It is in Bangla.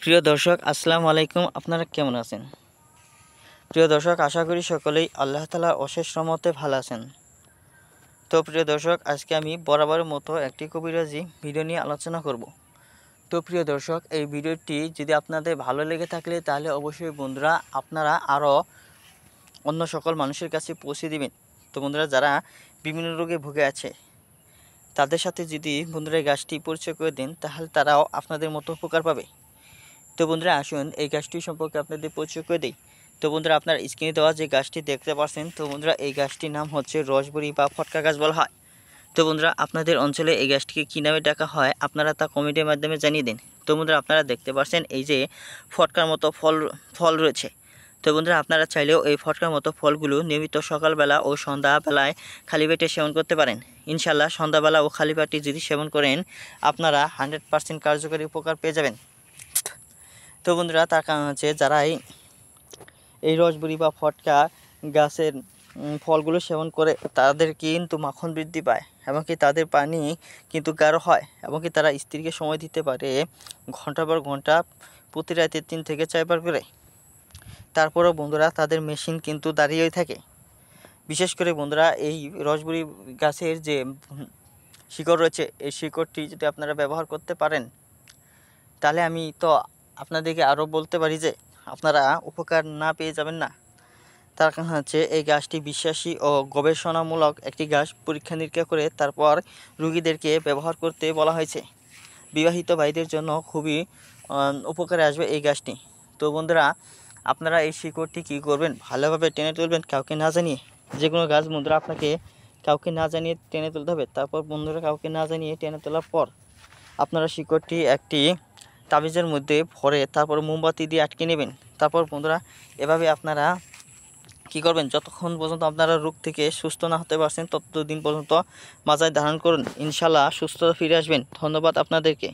প্রিয় দর্শক আসসালামু আলাইকুম। আপনারা কেমন আছেন? প্রিয় দর্শক, আশা করি সকলেই আল্লাহ তাআলার অশেষ রহমতে ভালো আছেন। তো প্রিয় দর্শক, আজকে আমি বরাবরের মতো একটি কবিরাজি ভিডিও নিয়ে আলোচনা করব। তো প্রিয় দর্শক, এই ভিডিওটি যদি আপনাদের ভালো লেগে থাকলে তাহলে অবশ্যই বন্ধুরা আপনারা আরও অন্য সকল মানুষের কাছে পৌঁছে দিবেন। তো বন্ধুরা, যারা বিভিন্ন রোগে ভুগে আছে তাদের সাথে যদি বন্ধুরা এই গাছটি পরিচয় করে দেন তাহলে তারাও আপনাদের মতো উপকার পাবে। তো বন্ধুরা, আসুন এই গাছটি সম্পর্কে আপনাদের পরিচয় করে দিই। তো বন্ধুরা, আপনার স্ক্রিনে দেওয়া যে গাছটি দেখতে পাচ্ছেন, তো বন্ধুরা এই গাছটির নাম হচ্ছে রসবড়ি বা ফটকা গাছ বলা হয়। তো বন্ধুরা, আপনাদের অঞ্চলে এই গাছটিকে কী নামে ডাকা হয় আপনারা তা কমেন্টের মাধ্যমে জানিয়ে দিন। তো বন্ধুরা, আপনারা দেখতে পাচ্ছেন এই যে ফটকার মতো ফল রয়েছে। তো বন্ধুরা, আপনারা চাইলেও এই ফটকার মতো ফলগুলো নিয়মিত সকালবেলা ও সন্ধ্যাবেলায় খালি পেটে সেবন করতে পারেন। ইনশাল্লাহ সন্ধ্যাবেলা ও খালি পেটে যদি সেবন করেন আপনারা 100% কার্যকরী উপকার পেয়ে যাবেন। তো বন্ধুরা, তার কারণ হচ্ছে যারা এই রসবড়ি বা ফটকা গাছের ফলগুলো সেবন করে তাদের কিন্তু মাখন বৃদ্ধি পায় এবং কি তাদের পানি কিন্তু গাঢ় হয় এবং কি তারা স্ত্রীকে সময় দিতে পারে ঘন্টার পর ঘন্টা, প্রতি রাতে 3 থেকে 4 বার করে। তারপরেও বন্ধুরা তাদের মেশিন কিন্তু দাঁড়িয়েই থাকে। বিশেষ করে বন্ধুরা, এই রসবড়ি গাছের যে শিকড় রয়েছে এই শিকড়টি যদি আপনারা ব্যবহার করতে পারেন তাহলে আমি তো আপনাদেরকে আরও বলতে পারি যে আপনারা উপকার না পেয়ে যাবেন না। তার কারণ হচ্ছে এই গাছটি বিশ্বাসী ও গবেষণামূলক একটি গাছ। পরীক্ষা নিরীক্ষা করে তারপর রোগীদেরকে ব্যবহার করতে বলা হয়েছে। বিবাহিত ভাইদের জন্য খুবই উপকারে আসবে এই গাছটি। তো বন্ধুরা, আপনারা এই শিকড়টি কী করবেন, ভালোভাবে টেনে তুলবেন কাউকে না জানিয়ে। যে কোনো গাছ বন্ধুরা আপনাকে কাউকে না জানিয়ে টেনে তুলতে হবে। তারপর বন্ধুরা কাউকে না জানিয়ে টেনে তোলার পর আপনারা শিকড়টি একটি তাবিজের মধ্যে ভরে তারপর মোমবাতি দিয়ে আটকে নেবেন। তারপর বন্ধুরা এভাবে আপনারা কী করবেন, যতক্ষণ পর্যন্ত আপনারা রোগ থেকে সুস্থ না হতে পারছেন ততদিন পর্যন্ত মাজায় ধারণ করুন। ইনশাল্লাহ সুস্থতা ফিরে আসবেন। ধন্যবাদ আপনাদেরকে।